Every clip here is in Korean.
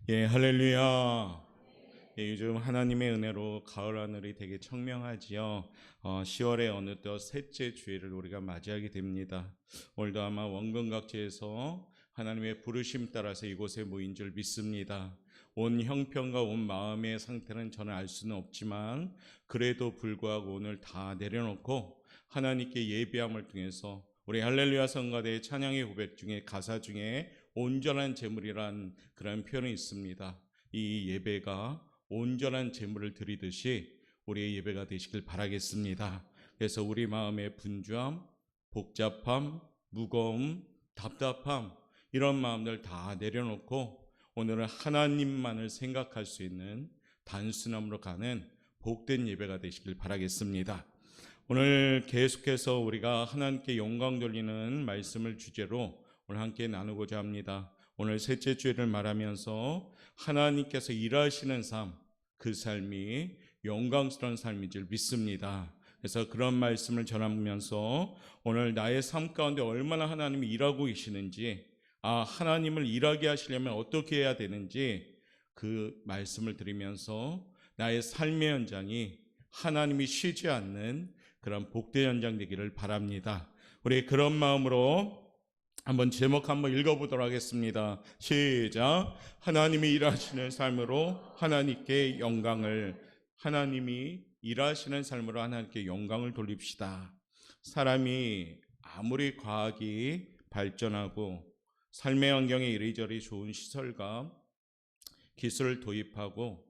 예, 할렐루야. 예, 요즘 하나님의 은혜로 가을 하늘이 되게 청명하지요. 10월의 어느덧 셋째 주일을 우리가 맞이하게 됩니다. 오늘도 아마 원근각지에서 하나님의 부르심 따라서 이곳에 모인 줄 믿습니다. 온 형편과 온 마음의 상태는 저는 알 수는 없지만 그래도 불구하고 오늘 다 내려놓고 하나님께 예배함을 통해서 우리 할렐루야 성가대의 찬양의 고백 중에 가사 중에 온전한 제물이란 그런 표현이 있습니다. 이 예배가 온전한 제물을 드리듯이 우리의 예배가 되시길 바라겠습니다. 그래서 우리 마음의 분주함, 복잡함, 무거움, 답답함 이런 마음들 다 내려놓고 오늘은 하나님만을 생각할 수 있는 단순함으로 가는 복된 예배가 되시길 바라겠습니다. 오늘 계속해서 우리가 하나님께 영광 돌리는 말씀을 주제로 오늘 함께 나누고자 합니다. 오늘 셋째 주일을 말하면서 하나님께서 일하시는 삶, 그 삶이 영광스러운 삶인 줄 믿습니다. 그래서 그런 말씀을 전하면서 오늘 나의 삶 가운데 얼마나 하나님이 일하고 계시는지, 하나님을 일하게 하시려면 어떻게 해야 되는지 그 말씀을 드리면서 나의 삶의 현장이 하나님이 쉬지 않는 그런 복된 현장 되기를 바랍니다. 우리 그런 마음으로 한번 제목 한번 읽어보도록 하겠습니다. 시작. 하나님이 일하시는 삶으로 하나님께 영광을, 하나님이 일하시는 삶으로 하나님께 영광을 돌립시다. 사람이 아무리 과학이 발전하고 삶의 환경에 이리저리 좋은 시설과 기술을 도입하고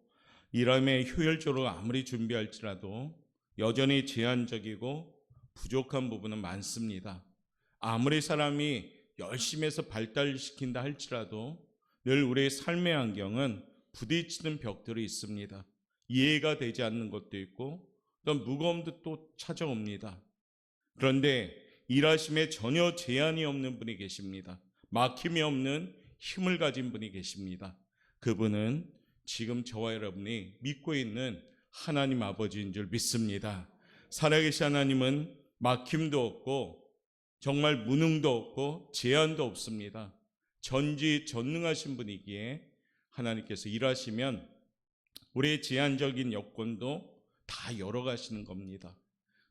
일함에 효율적으로 아무리 준비할지라도 여전히 제한적이고 부족한 부분은 많습니다. 아무리 사람이 열심히 해서 발달시킨다 할지라도 늘 우리의 삶의 환경은 부딪히는 벽들이 있습니다. 이해가 되지 않는 것도 있고 또 무거움도 또 찾아옵니다. 그런데 일하심에 전혀 제한이 없는 분이 계십니다. 막힘이 없는 힘을 가진 분이 계십니다. 그분은 지금 저와 여러분이 믿고 있는 하나님 아버지인 줄 믿습니다. 살아계신 하나님은 막힘도 없고 정말 무능도 없고 제한도 없습니다. 전지전능하신 분이기에 하나님께서 일하시면 우리의 제한적인 여건도 다 열어가시는 겁니다.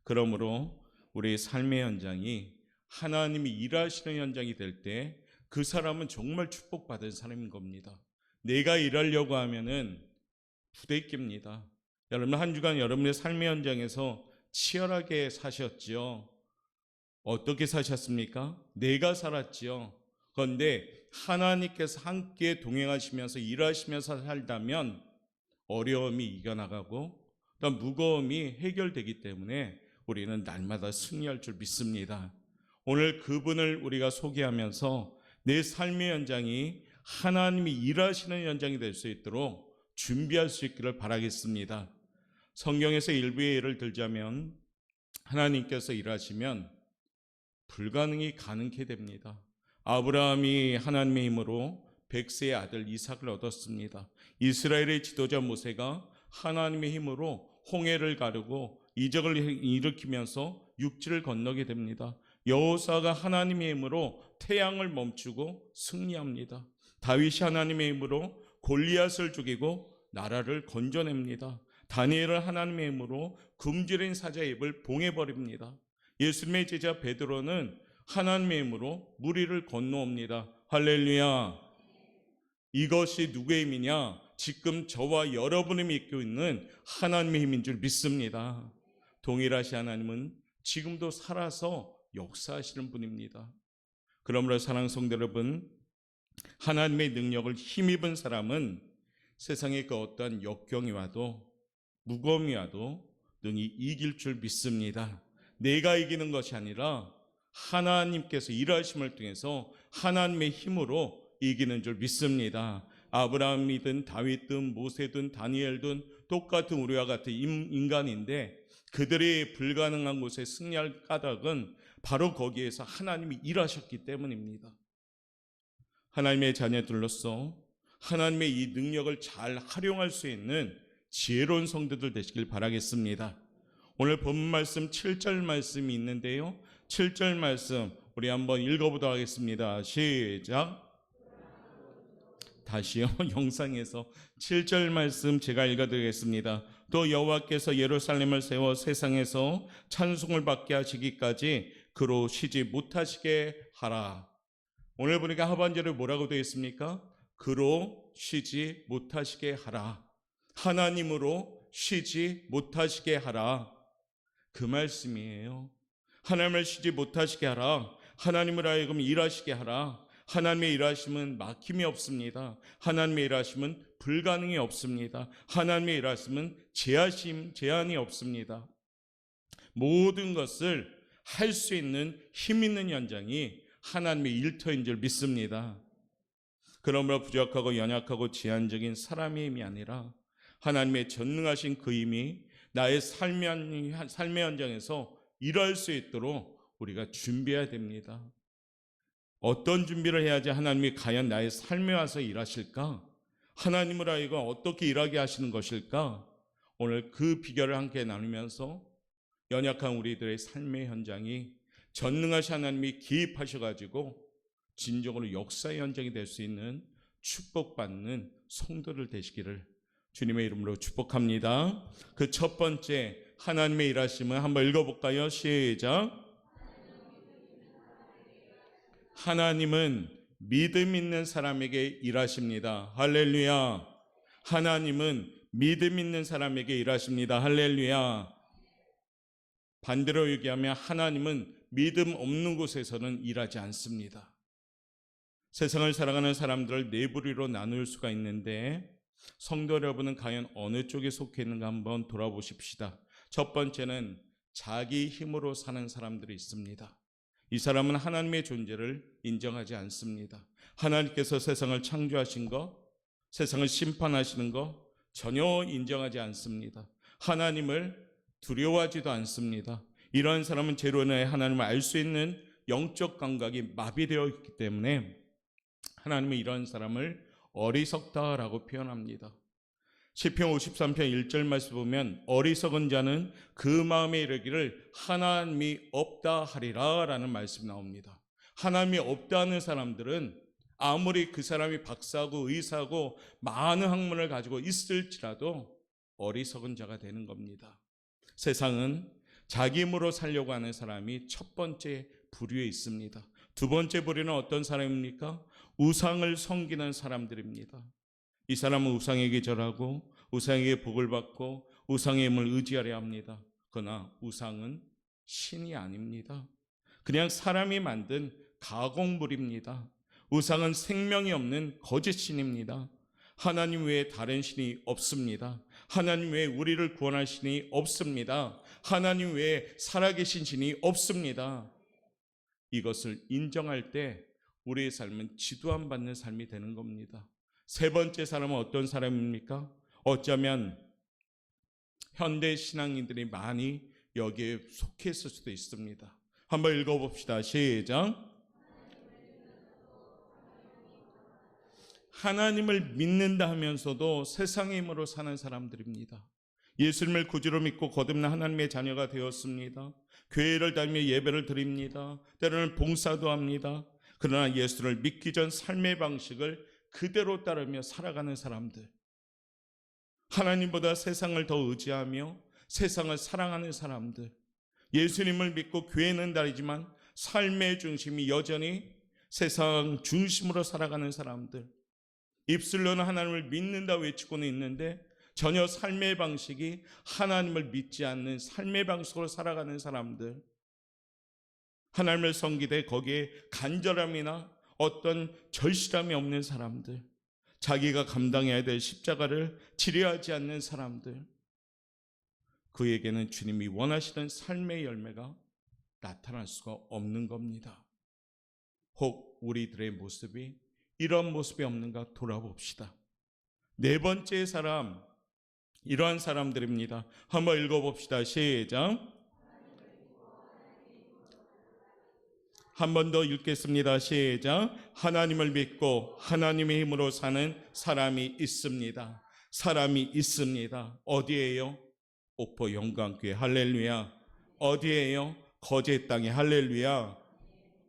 그러므로 우리의 삶의 현장이 하나님이 일하시는 현장이 될 때 그 사람은 정말 축복받은 사람인 겁니다. 내가 일하려고 하면은 부대끼입니다. 여러분 한 주간 여러분의 삶의 현장에서 치열하게 사셨지요. 어떻게 사셨습니까? 내가 살았지요. 그런데 하나님께서 함께 동행하시면서 일하시면서 살다면 어려움이 이겨나가고 또 무거움이 해결되기 때문에 우리는 날마다 승리할 줄 믿습니다. 오늘 그분을 우리가 소개하면서 내 삶의 현장이 하나님이 일하시는 현장이 될 수 있도록 준비할 수 있기를 바라겠습니다. 성경에서 일부의 예를 들자면 하나님께서 일하시면 불가능이 가능케 됩니다. 아브라함이 하나님의 힘으로 백세의 아들 이삭을 얻었습니다. 이스라엘의 지도자 모세가 하나님의 힘으로 홍해를 가르고 이적을 일으키면서 육지를 건너게 됩니다. 여호사가 하나님의 힘으로 태양을 멈추고 승리합니다. 다윗이 하나님의 힘으로 골리앗을 죽이고 나라를 건져냅니다. 다니엘은 하나님의 힘으로 굶주린 사자의 입을 봉해버립니다. 예수님의 제자 베드로는 하나님의 힘으로 무리를 건너옵니다. 할렐루야. 이것이 누구의 힘이냐? 지금 저와 여러분이 믿고 있는 하나님의 힘인 줄 믿습니다. 동일하신 하나님은 지금도 살아서 역사하시는 분입니다. 그러므로 사랑하는 성도 여러분, 하나님의 능력을 힘입은 사람은 세상의 그 어떠한 역경이 와도 무거움이 와도 능히 이길 줄 믿습니다. 내가 이기는 것이 아니라 하나님께서 일하심을 통해서 하나님의 힘으로 이기는 줄 믿습니다. 아브라함이든 다윗든 모세든 다니엘든 똑같은 우리와 같은 인간인데 그들이 불가능한 곳에 승리할 까닭은 바로 거기에서 하나님이 일하셨기 때문입니다. 하나님의 자녀들로서 하나님의 이 능력을 잘 활용할 수 있는 지혜로운 성도들 되시길 바라겠습니다. 오늘 본 말씀 7절 말씀이 있는데요, 7절 말씀 우리 한번 읽어보도록 하겠습니다. 시작. 다시요. 영상에서 7절 말씀 제가 읽어드리겠습니다. 또 여호와께서 예루살렘을 세워 세상에서 찬송을 받게 하시기까지 그로 쉬지 못하시게 하라. 오늘 보니까 하반절에 뭐라고 되어 있습니까? 그로 쉬지 못하시게 하라. 하나님으로 쉬지 못하시게 하라. 그 말씀이에요. 하나님을 쉬지 못하시게 하라. 하나님을 하여금 일하시게 하라. 하나님의 일하심은 막힘이 없습니다. 하나님의 일하심은 불가능이 없습니다. 하나님의 일하심은 제한이 없습니다. 모든 것을 할 수 있는 힘 있는 현장이 하나님의 일터인 줄 믿습니다. 그러므로 부족하고 연약하고 제한적인 사람의 힘이 아니라 하나님의 전능하신 그 힘이 나의 삶의 현장에서 일할 수 있도록 우리가 준비해야 됩니다. 어떤 준비를 해야지 하나님이 과연 나의 삶에 와서 일하실까? 하나님을 하여금 어떻게 일하게 하시는 것일까? 오늘 그 비결을 함께 나누면서 연약한 우리들의 삶의 현장이 전능하신 하나님이 기입하셔가지고 진정으로 역사의 현장이 될 수 있는 축복받는 성도들 되시기를 주님의 이름으로 축복합니다. 그 첫 번째 하나님의 일하심을 한번 읽어볼까요? 시작. 하나님은 믿음 있는 사람에게 일하십니다. 할렐루야. 하나님은 믿음 있는 사람에게 일하십니다. 할렐루야. 반대로 얘기하면 하나님은 믿음 없는 곳에서는 일하지 않습니다. 세상을 살아가는 사람들을 네 부류로 나눌 수가 있는데 성도 여러분은 과연 어느 쪽에 속해 있는가 한번 돌아보십시다. 첫 번째는 자기 힘으로 사는 사람들이 있습니다. 이 사람은 하나님의 존재를 인정하지 않습니다. 하나님께서 세상을 창조하신 것, 세상을 심판하시는 것 전혀 인정하지 않습니다. 하나님을 두려워하지도 않습니다. 이러한 사람은 제로는 하나님을 알 수 있는 영적 감각이 마비되어 있기 때문에 하나님은 이런 사람을 어리석다라고 표현합니다. 시편 53편 1절 말씀 보면 어리석은 자는 그 마음에 이르기를 하나님이 없다 하리라 라는 말씀이 나옵니다. 하나님이 없다 하는 사람들은 아무리 그 사람이 박사고 의사고 많은 학문을 가지고 있을지라도 어리석은 자가 되는 겁니다. 세상은 자기 힘으로 살려고 하는 사람이 첫 번째 부류에 있습니다. 두 번째 부류는 어떤 사람입니까? 우상을 섬기는 사람들입니다. 이 사람은 우상에게 절하고 우상에게 복을 받고 우상의 힘을 의지하려 합니다. 그러나 우상은 신이 아닙니다. 그냥 사람이 만든 가공물입니다. 우상은 생명이 없는 거짓신입니다. 하나님 외에 다른 신이 없습니다. 하나님 외에 우리를 구원할 신이 없습니다. 하나님 외에 살아계신 신이 없습니다. 이것을 인정할 때 우리의 삶은 지도안 받는 삶이 되는 겁니다. 세 번째 사람은 어떤 사람입니까? 어쩌면 현대 신앙인들이 많이 여기에 속해 있을 수도 있습니다. 한번 읽어봅시다. 시작. 하나님을 믿는다 하면서도 세상의 힘으로 사는 사람들입니다. 예수님을 구주로 믿고 거듭난 하나님의 자녀가 되었습니다. 교회를 다니며 예배를 드립니다. 때로는 봉사도 합니다. 그러나 예수를 믿기 전 삶의 방식을 그대로 따르며 살아가는 사람들, 하나님보다 세상을 더 의지하며 세상을 사랑하는 사람들, 예수님을 믿고 교회는 다니지만 삶의 중심이 여전히 세상 중심으로 살아가는 사람들, 입술로는 하나님을 믿는다 외치고는 있는데 전혀 삶의 방식이 하나님을 믿지 않는 삶의 방식으로 살아가는 사람들, 하나님을 섬기되 거기에 간절함이나 어떤 절실함이 없는 사람들, 자기가 감당해야 될 십자가를 지려하지 않는 사람들, 그에게는 주님이 원하시는 삶의 열매가 나타날 수가 없는 겁니다. 혹 우리들의 모습이 이런 모습이 없는가 돌아봅시다. 네 번째 사람, 이러한 사람들입니다. 한번 읽어봅시다. 시작. 한 번 더 읽겠습니다. 시작. 하나님을 믿고 하나님의 힘으로 사는 사람이 있습니다. 사람이 있습니다. 어디에요? 옥포 영광교회. 할렐루야. 어디에요? 거제 땅에. 할렐루야.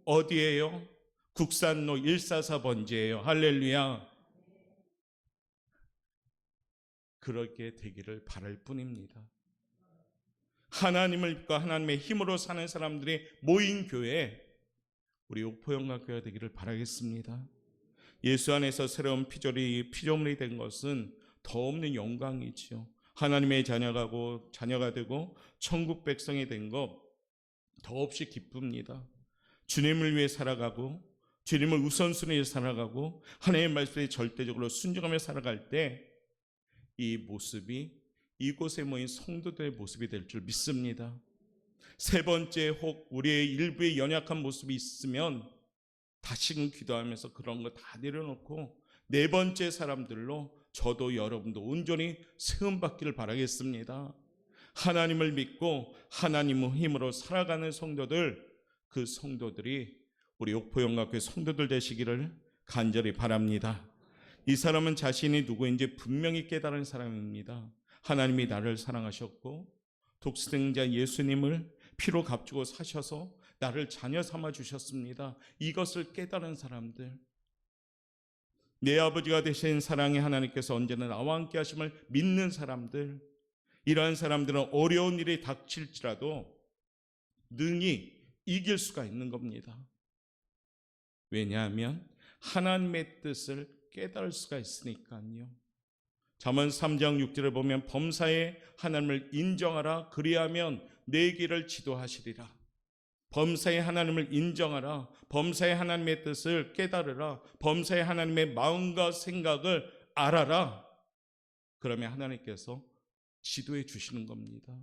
어디에요? 국산로 144번지예요. 할렐루야. 그렇게 되기를 바랄 뿐입니다. 하나님을 믿고 하나님의 힘으로 사는 사람들이 모인 교회, 우리 옥포영광교회가 되기를 바라겠습니다. 예수 안에서 새로운 피조물이 된 것은 더 없는 영광이지요. 하나님의 자녀가 되고 천국 백성이 된 것 더없이 기쁩니다. 주님을 위해 살아가고 주님을 우선순위에 살아가고 하나님의 말씀에 절대적으로 순종하며 살아갈 때 이 모습이 이곳에 모인 성도들의 모습이 될 줄 믿습니다. 세 번째, 혹 우리의 일부의 연약한 모습이 있으면 다시금 기도하면서 그런 거 다 내려놓고 네 번째 사람들로 저도 여러분도 온전히 세움받기를 바라겠습니다. 하나님을 믿고 하나님의 힘으로 살아가는 성도들, 그 성도들이 우리 옥포영광교회 성도들 되시기를 간절히 바랍니다. 이 사람은 자신이 누구인지 분명히 깨달은 사람입니다. 하나님이 나를 사랑하셨고 독생자 예수님을 피로 값주고 사셔서 나를 자녀 삼아 주셨습니다. 이것을 깨달은 사람들, 내 아버지가 되신 사랑의 하나님께서 언제나 나와 함께 하심을 믿는 사람들, 이러한 사람들은 어려운 일이 닥칠지라도 능히 이길 수가 있는 겁니다. 왜냐하면 하나님의 뜻을 깨달을 수가 있으니까요. 잠언 3장 6절을 보면 범사에 하나님을 인정하라, 그리하면 내 길을 지도하시리라. 범사에 하나님을 인정하라, 범사에 하나님의 뜻을 깨달으라, 범사에 하나님의 마음과 생각을 알아라. 그러면 하나님께서 지도해 주시는 겁니다.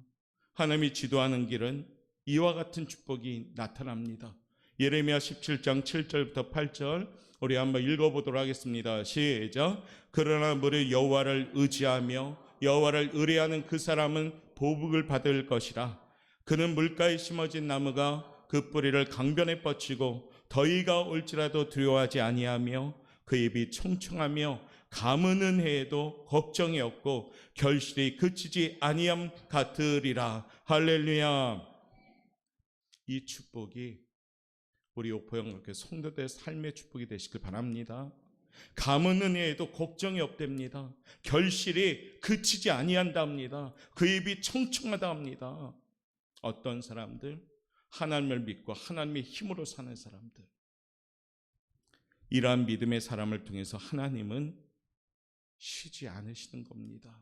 하나님이 지도하는 길은 이와 같은 축복이 나타납니다. 예레미야 17장 7절부터 8절 우리 한번 읽어보도록 하겠습니다. 시작. 그러나 무릇 여호와를 의지하며 여호와를 의뢰하는 그 사람은 보복을 받을 것이라. 그는 물가에 심어진 나무가 그 뿌리를 강변에 뻗치고 더위가 올지라도 두려워하지 아니하며 그 입이 청청하며 가무는 해에도 걱정이 없고 결실이 그치지 아니함 같으리라. 할렐루야. 이 축복이 우리 옥포영광교회 성도들의 삶의 축복이 되시길 바랍니다. 가무는 해에도 걱정이 없답니다. 결실이 그치지 아니한답니다. 그 입이 청청하다 합니다. 어떤 사람들? 하나님을 믿고 하나님의 힘으로 사는 사람들. 이러한 믿음의 사람을 통해서 하나님은 쉬지 않으시는 겁니다.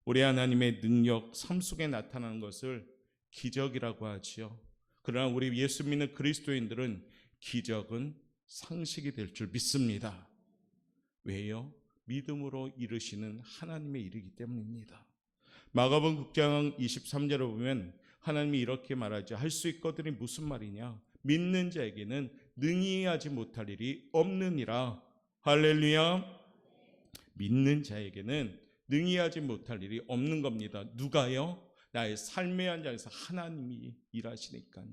우리 하나님의 능력, 삶 속에 나타나는 것을 기적이라고 하지요. 그러나 우리 예수 믿는 그리스도인들은 기적은 상식이 될 줄 믿습니다. 왜요? 믿음으로 이루시는 하나님의 일이기 때문입니다. 마가복음 6장 23절을 보면 하나님이 이렇게 말하죠. 할 수 있거든이 무슨 말이냐? 믿는 자에게는 능히 하지 못할 일이 없느니라. 할렐루야. 믿는 자에게는 능히 하지 못할 일이 없는 겁니다. 누가요? 나의 삶의 현장에서 하나님이 일하시니까요.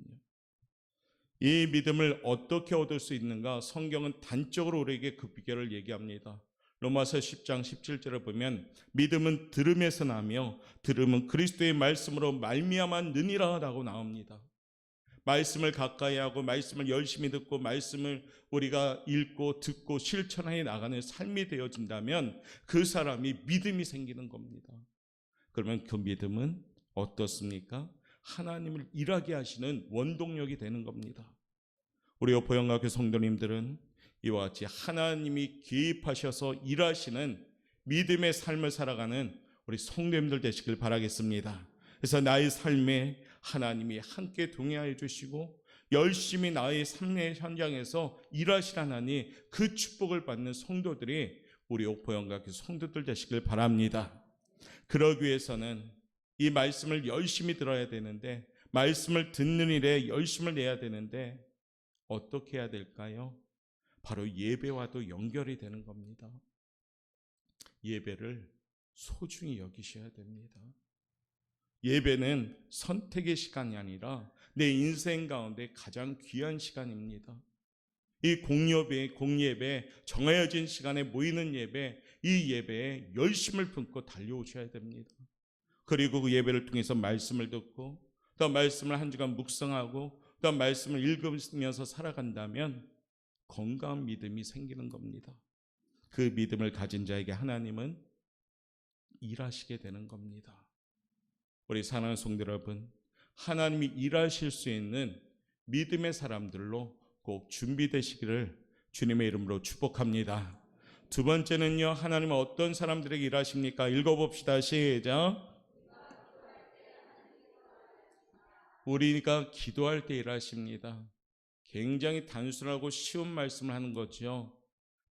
이 믿음을 어떻게 얻을 수 있는가? 성경은 단적으로 우리에게 그 비결을 얘기합니다. 로마서 10장 17절을 보면 믿음은 들음에서 나며 들음은 그리스도의 말씀으로 말미암았느니라 라고 나옵니다. 말씀을 가까이 하고 말씀을 열심히 듣고 말씀을 우리가 읽고 듣고 실천해 나가는 삶이 되어진다면 그 사람이 믿음이 생기는 겁니다. 그러면 그 믿음은 어떻습니까? 하나님을 일하게 하시는 원동력이 되는 겁니다. 우리 옥포영광교회 성도님들은 이와 같이 하나님이 개입하셔서 일하시는 믿음의 삶을 살아가는 우리 성도님들 되시길 바라겠습니다. 그래서 나의 삶에 하나님이 함께 동행하여 주시고 열심히 나의 삶의 현장에서 일하시라나니 그 축복을 받는 성도들이 우리 옥포영광교회 성도들 되시길 바랍니다. 그러기 위해서는 이 말씀을 열심히 들어야 되는데, 말씀을 듣는 일에 열심을 내야 되는데 어떻게 해야 될까요? 바로 예배와도 연결이 되는 겁니다. 예배를 소중히 여기셔야 됩니다. 예배는 선택의 시간이 아니라 내 인생 가운데 가장 귀한 시간입니다. 이 공예배, 정해진 시간에 모이는 예배, 이 예배에 열심을 품고 달려오셔야 됩니다. 그리고 그 예배를 통해서 말씀을 듣고 또 말씀을 한 주간 묵상하고 또 말씀을 읽으면서 살아간다면 건강한 믿음이 생기는 겁니다. 그 믿음을 가진 자에게 하나님은 일하시게 되는 겁니다. 우리 사랑하는 성도 여러분, 하나님이 일하실 수 있는 믿음의 사람들로 꼭 준비되시기를 주님의 이름으로 축복합니다. 두 번째는요, 하나님은 어떤 사람들에게 일하십니까? 읽어봅시다. 시작. 우리가 기도할 때 일하십니다. 굉장히 단순하고 쉬운 말씀을 하는 거죠.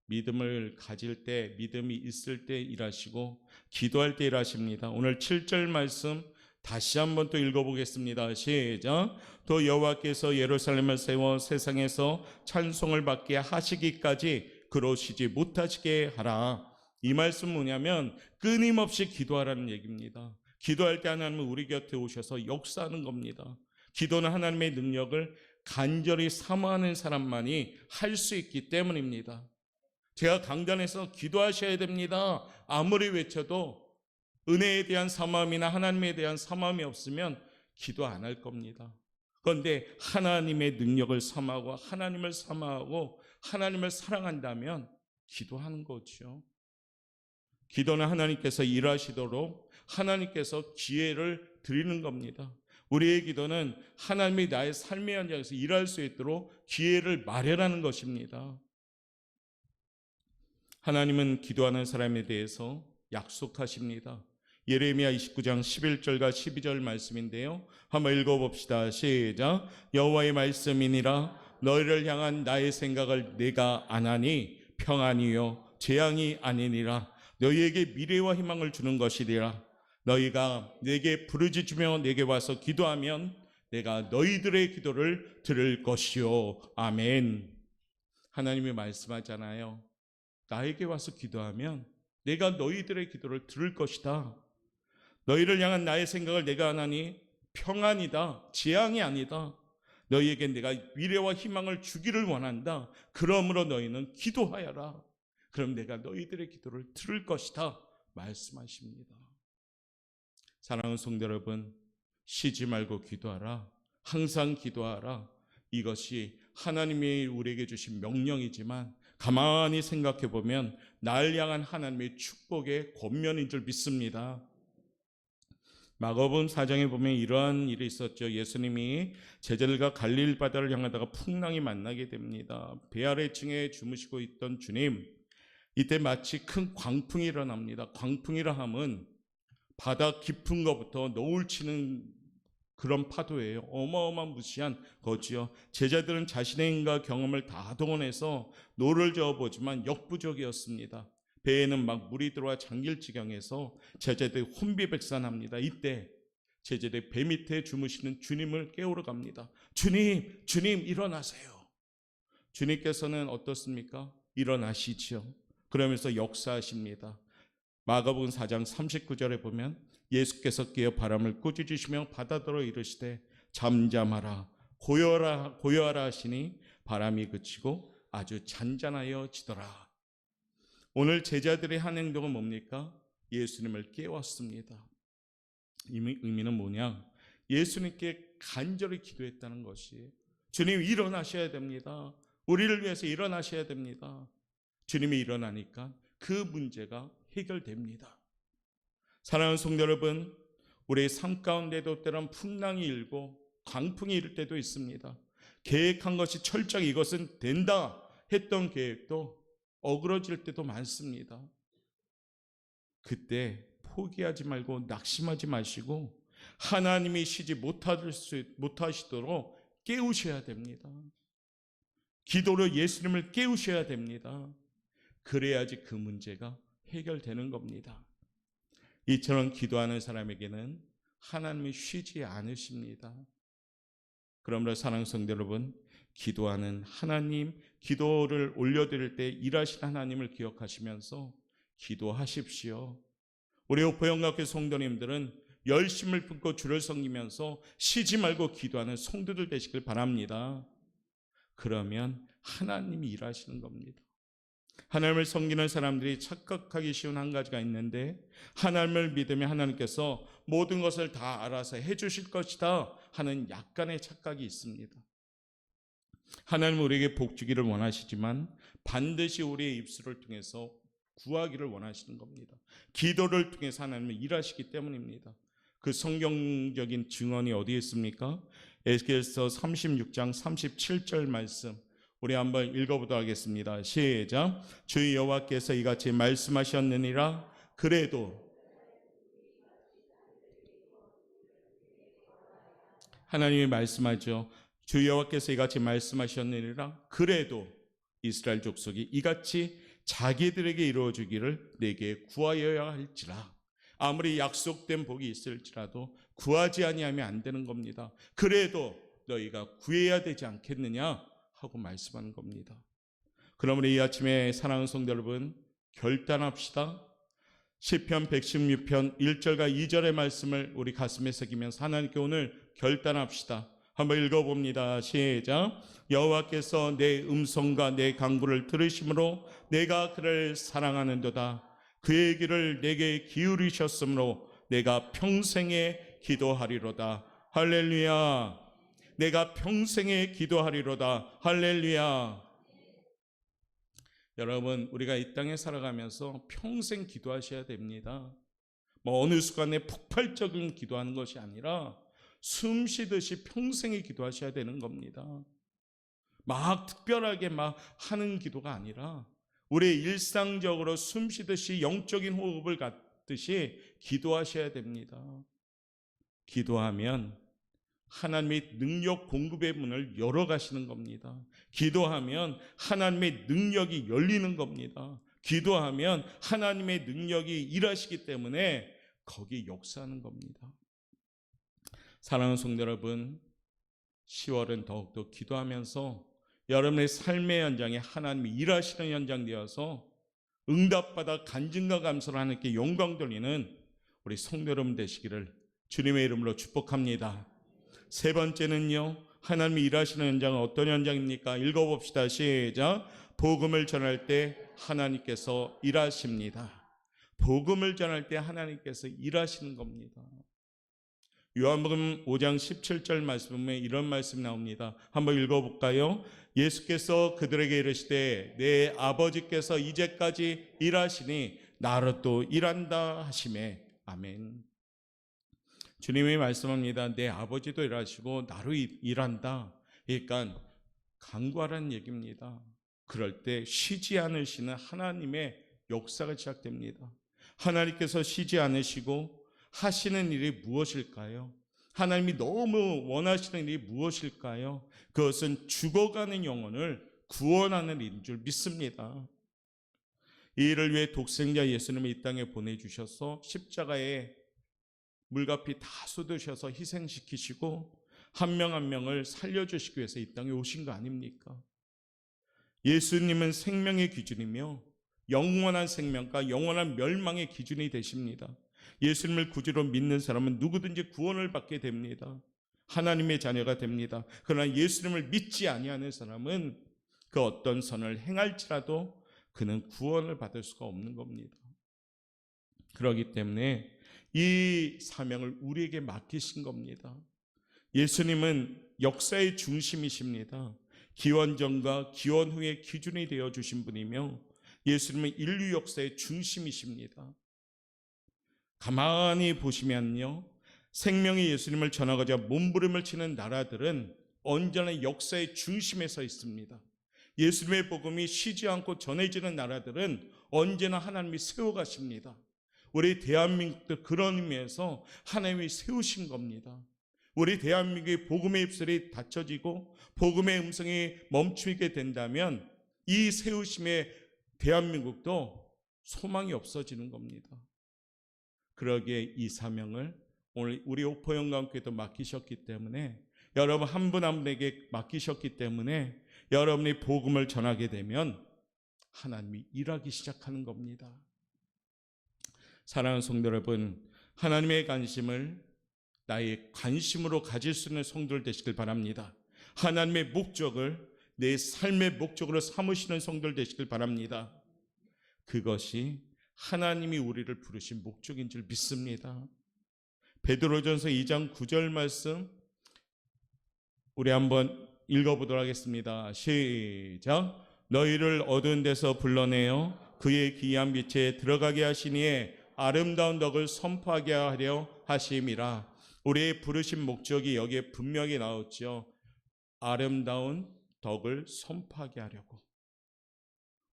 믿음을 가질 때, 믿음이 있을 때 일하시고 기도할 때 일하십니다. 오늘 7절 말씀 다시 한번 또 읽어보겠습니다. 시작. 또 여호와께서 예루살렘을 세워 세상에서 찬송을 받게 하시기까지 그러시지 못하시게 하라. 이 말씀 뭐냐면 끊임없이 기도하라는 얘기입니다. 기도할 때 하나님은 우리 곁에 오셔서 역사하는 겁니다. 기도는 하나님의 능력을 간절히 사모하는 사람만이 할 수 있기 때문입니다. 제가 강단에서 기도하셔야 됩니다 아무리 외쳐도 은혜에 대한 사모함이나 하나님에 대한 사모함이 없으면 기도 안 할 겁니다. 그런데 하나님의 능력을 사모하고 하나님을 사모하고 하나님을 사랑한다면 기도하는 거죠. 기도는 하나님께서 일하시도록 하나님께서 기회를 드리는 겁니다. 우리의 기도는 하나님이 나의 삶의 현장에서 일할 수 있도록 기회를 마련하는 것입니다. 하나님은 기도하는 사람에 대해서 약속하십니다. 예레미야 29장 11절과 12절 말씀인데요, 한번 읽어봅시다. 시작. 여호와의 말씀이니라. 너희를 향한 나의 생각을 내가 아나니 평안이요 재앙이 아니니라. 너희에게 미래와 희망을 주는 것이리라. 너희가 내게 부르짖으며 내게 와서 기도하면 내가 너희들의 기도를 들을 것이요. 아멘. 하나님이 말씀하잖아요. 나에게 와서 기도하면 내가 너희들의 기도를 들을 것이다. 너희를 향한 나의 생각을 내가 하나니 평안이다, 재앙이 아니다. 너희에게 내가 미래와 희망을 주기를 원한다. 그러므로 너희는 기도하여라. 그럼 내가 너희들의 기도를 들을 것이다 말씀하십니다. 사랑하는 성도 여러분, 쉬지 말고 기도하라. 항상 기도하라. 이것이 하나님이 우리에게 주신 명령이지만 가만히 생각해 보면 날 향한 하나님의 축복의 권면인 줄 믿습니다. 마가복음 4장에 보면 이러한 일이 있었죠. 예수님이 제자들과 갈릴리 바다를 향하다가 풍랑이 만나게 됩니다. 배 아래층에 주무시고 있던 주님, 이때 마치 큰 광풍이 일어납니다. 광풍이라 함은 바다 깊은 것부터 노을 치는 그런 파도예요. 어마어마한 무시한 거지요. 제자들은 자신의 힘과 경험을 다 동원해서 노를 저어보지만 역부족이었습니다. 배에는 막 물이 들어와 잠길 지경에서 제자들이 혼비백산합니다. 이때 제자들이 배 밑에 주무시는 주님을 깨우러 갑니다. 주님, 주님 일어나세요. 주님께서는 어떻습니까? 일어나시지요. 그러면서 역사하십니다. 마가복음 4장 39절에 보면 예수께서 깨어 바람을 꾸짖으시며 바다더러 이르시되 잠잠하라 고요하라 하시니 바람이 그치고 아주 잔잔하여지더라. 오늘 제자들의 한 행동은 뭡니까? 예수님을 깨웠습니다. 의미는 뭐냐? 예수님께 간절히 기도했다는 것이에요. 주님 일어나셔야 됩니다. 우리를 위해서 일어나셔야 됩니다. 주님이 일어나니까 그 문제가 해결됩니다. 사랑하는 성도 여러분, 우리의 삶 가운데도 때론 풍랑이 일고 광풍이 일 때도 있습니다. 계획한 것이 철저히 이것은 된다 했던 계획도 어그러질 때도 많습니다. 그때 포기하지 말고 낙심하지 마시고 하나님이 쉬지 못하시도록 깨우셔야 됩니다. 기도로 예수님을 깨우셔야 됩니다. 그래야지 그 문제가 해결되는 겁니다. 이처럼 기도하는 사람에게는 하나님이 쉬지 않으십니다. 그러므로 사랑하는 성도 여러분, 기도하는 하나님, 기도를 올려드릴 때 일하시는 하나님을 기억하시면서 기도하십시오. 우리 오포영각교 성도님들은 열심을 품고 주를 섬기면서 쉬지 말고 기도하는 성도들 되시길 바랍니다. 그러면 하나님이 일하시는 겁니다. 하나님을 섬기는 사람들이 착각하기 쉬운 한 가지가 있는데, 하나님을 믿으면 하나님께서 모든 것을 다 알아서 해주실 것이다 하는 약간의 착각이 있습니다. 하나님은 우리에게 복 주기를 원하시지만 반드시 우리의 입술을 통해서 구하기를 원하시는 겁니다. 기도를 통해서 하나님은 일하시기 때문입니다. 그 성경적인 증언이 어디에 있습니까? 에스겔서 36장 37절 말씀 우리 한번 읽어보도록 하겠습니다. 시작. 주 여호와께서 이같이 말씀하셨느니라. 그래도 하나님이 말씀하죠. 주 여호와께서 이같이 말씀하셨느니라. 그래도 이스라엘 족속이 이같이 자기들에게 이루어주기를 내게 구하여야 할지라. 아무리 약속된 복이 있을지라도 구하지 아니하면 안 되는 겁니다. 그래도 너희가 구해야 되지 않겠느냐 하고 말씀하는 겁니다. 그럼 우리 이 아침에 사랑하는 성도 여러분, 결단합시다. 시편 116편 1절과 2절의 말씀을 우리 가슴에 새기면서 하나님께 오늘 결단합시다. 한번 읽어봅니다. 시작. 여호와께서 내 음성과 내 간구를 들으심으로 내가 그를 사랑하는도다. 그의 귀를 내게 기울이셨으므로 내가 평생에 기도하리로다. 할렐루야. 내가 평생에 기도하리로다. 할렐루야. 여러분, 우리가 이 땅에 살아가면서 평생 기도하셔야 됩니다. 어느 순간에 폭발적인 기도하는 것이 아니라 숨 쉬듯이 평생에 기도하셔야 되는 겁니다. 막 특별하게 막 하는 기도가 아니라 우리 일상적으로 숨 쉬듯이 영적인 호흡을 갖듯이 기도하셔야 됩니다. 기도하면 하나님의 능력 공급의 문을 열어가시는 겁니다. 기도하면 하나님의 능력이 열리는 겁니다. 기도하면 하나님의 능력이 일하시기 때문에 거기 역사하는 겁니다. 사랑하는 성도 여러분, 10월은 더욱더 기도하면서 여러분의 삶의 현장에 하나님이 일하시는 현장 되어서 응답받아 간증과 감사로 하나님께 영광 돌리는 우리 성도 여러분 되시기를 주님의 이름으로 축복합니다. 세 번째는요, 하나님이 일하시는 현장은 어떤 현장입니까? 읽어봅시다. 시작. 복음을 전할 때 하나님께서 일하십니다. 복음을 전할 때 하나님께서 일하시는 겁니다. 요한복음 5장 17절 말씀에 이런 말씀이 나옵니다. 한번 읽어볼까요? 예수께서 그들에게 이르시되 내 아버지께서 이제까지 일하시니 나로 또 일한다 하시매. 아멘. 주님이 말씀합니다. 내 아버지도 일하시고 나로 일한다. 그러니까 간구하라는 얘기입니다. 그럴 때 쉬지 않으시는 하나님의 역사가 시작됩니다. 하나님께서 쉬지 않으시고 하시는 일이 무엇일까요? 하나님이 너무 원하시는 일이 무엇일까요? 그것은 죽어가는 영혼을 구원하는 일인 줄 믿습니다. 이 일을 위해 독생자 예수님을 이 땅에 보내주셔서 십자가에 물값이 다 쏟으셔서 희생시키시고 한 명 한 명을 살려주시기 위해서 이 땅에 오신 거 아닙니까? 예수님은 생명의 기준이며 영원한 생명과 영원한 멸망의 기준이 되십니다. 예수님을 구주로 믿는 사람은 누구든지 구원을 받게 됩니다. 하나님의 자녀가 됩니다. 그러나 예수님을 믿지 아니하는 사람은 그 어떤 선을 행할지라도 그는 구원을 받을 수가 없는 겁니다. 그렇기 때문에 이 사명을 우리에게 맡기신 겁니다. 예수님은 역사의 중심이십니다. 기원 전과 기원 후의 기준이 되어주신 분이며 예수님은 인류 역사의 중심이십니다. 가만히 보시면요, 생명의 예수님을 전하고자 몸부림을 치는 나라들은 언제나 역사의 중심에 서 있습니다. 예수님의 복음이 쉬지 않고 전해지는 나라들은 언제나 하나님이 세워가십니다. 우리 대한민국도 그런 의미에서 하나님이 세우신 겁니다. 우리 대한민국의 복음의 입술이 닫혀지고 복음의 음성이 멈추게 된다면 이 세우심의 대한민국도 소망이 없어지는 겁니다. 그러기에 이 사명을 오늘 우리 옥포영광교회도 맡기셨기 때문에, 여러분 한 분 한 분에게 맡기셨기 때문에 여러분이 복음을 전하게 되면 하나님이 일하기 시작하는 겁니다. 사랑하는 성도 여러분, 하나님의 관심을 나의 관심으로 가질 수 있는 성도들 되시길 바랍니다. 하나님의 목적을 내 삶의 목적으로 삼으시는 성도들 되시길 바랍니다. 그것이 하나님이 우리를 부르신 목적인 줄 믿습니다. 베드로전서 2장 9절 말씀 우리 한번 읽어보도록 하겠습니다. 시작. 너희를 어두운 데서 불러내어 그의 귀한 빛에 들어가게 하시니 아름다운 덕을 선포하게 하려 하심이라. 우리의 부르신 목적이 여기에 분명히 나왔죠. 아름다운 덕을 선포하게 하려고.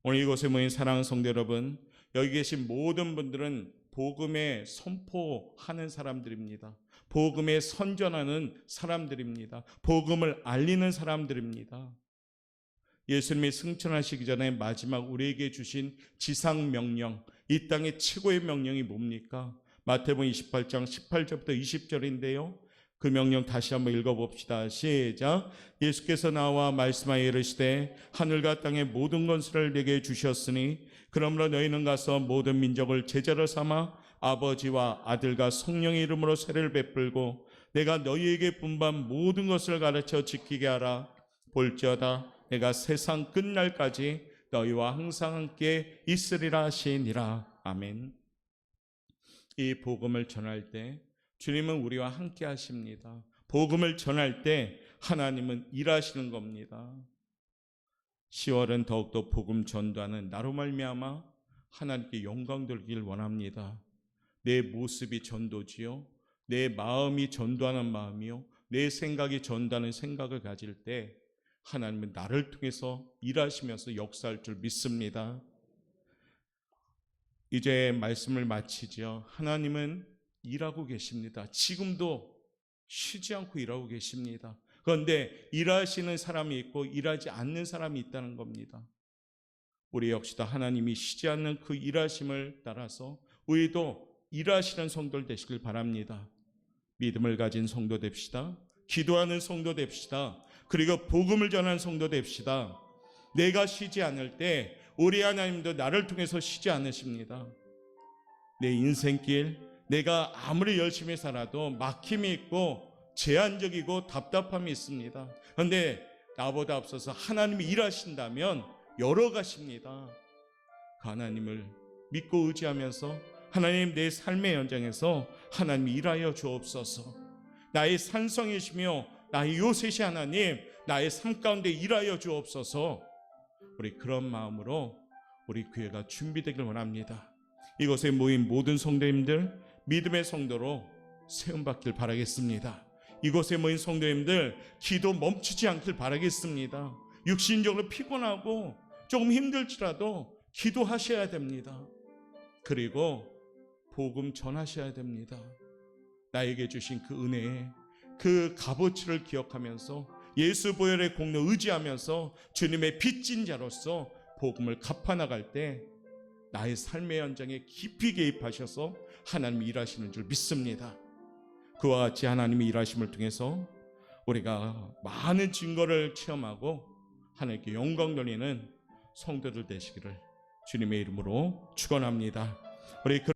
오늘 이곳에 모인 사랑하는 성도 여러분, 여기 계신 모든 분들은 복음에 선포하는 사람들입니다. 복음에 선전하는 사람들입니다. 복음을 알리는 사람들입니다. 예수님이 승천하시기 전에 마지막 우리에게 주신 지상 명령, 이 땅의 최고의 명령이 뭡니까? 마태복음 28장 18절부터 20절인데요. 그 명령 다시 한번 읽어봅시다. 시작. 예수께서 나와 말씀하여 이르시되 하늘과 땅의 모든 것을 내게 주셨으니 그러므로 너희는 가서 모든 민족을 제자로 삼아 아버지와 아들과 성령의 이름으로 세례를 베풀고 내가 너희에게 분부한 모든 것을 가르쳐 지키게 하라. 볼지어다 내가 세상 끝날까지 너희와 항상 함께 있으리라 하시니라. 아멘. 이 복음을 전할 때 주님은 우리와 함께 하십니다. 복음을 전할 때 하나님은 일하시는 겁니다. 10월은 더욱더 복음 전도하는 나로 말미암아 하나님께 영광 돌리길 원합니다. 내 모습이 전도지요, 내 마음이 전도하는 마음이요, 내 생각이 전도하는 생각을 가질 때 하나님은 나를 통해서 일하시면서 역사할 줄 믿습니다. 이제 말씀을 마치죠. 하나님은 일하고 계십니다. 지금도 쉬지 않고 일하고 계십니다. 그런데 일하시는 사람이 있고 일하지 않는 사람이 있다는 겁니다. 우리 역시도 하나님이 쉬지 않는 그 일하심을 따라서 우리도 일하시는 성도들 되시길 바랍니다. 믿음을 가진 성도 됩시다. 기도하는 성도 됩시다. 그리고 복음을 전하는 성도 됩시다. 내가 쉬지 않을 때 우리 하나님도 나를 통해서 쉬지 않으십니다. 내 인생길, 내가 아무리 열심히 살아도 막힘이 있고 제한적이고 답답함이 있습니다. 그런데 나보다 앞서서 하나님이 일하신다면 열어가십니다. 그 하나님을 믿고 의지하면서 하나님 내 삶의 현장에서 하나님이 일하여 주옵소서. 나의 산성이시며 나의 요새시 하나님, 나의 삶 가운데 일하여 주옵소서. 우리 그런 마음으로 우리 교회가 준비되길 원합니다. 이곳에 모인 모든 성도님들 믿음의 성도로 세움받길 바라겠습니다. 이곳에 모인 성도님들 기도 멈추지 않길 바라겠습니다. 육신적으로 피곤하고 조금 힘들지라도 기도하셔야 됩니다. 그리고 복음 전하셔야 됩니다. 나에게 주신 그 은혜에 그 값어치를 기억하면서 예수 보혈의 공로 의지하면서 주님의 빚진 자로서 복음을 갚아나갈 때 나의 삶의 현장에 깊이 개입하셔서 하나님이 일하시는 줄 믿습니다. 그와 같이 하나님이 일하심을 통해서 우리가 많은 증거를 체험하고 하나님께 영광 돌리는 성도들 되시기를 주님의 이름으로 축원합니다. 우리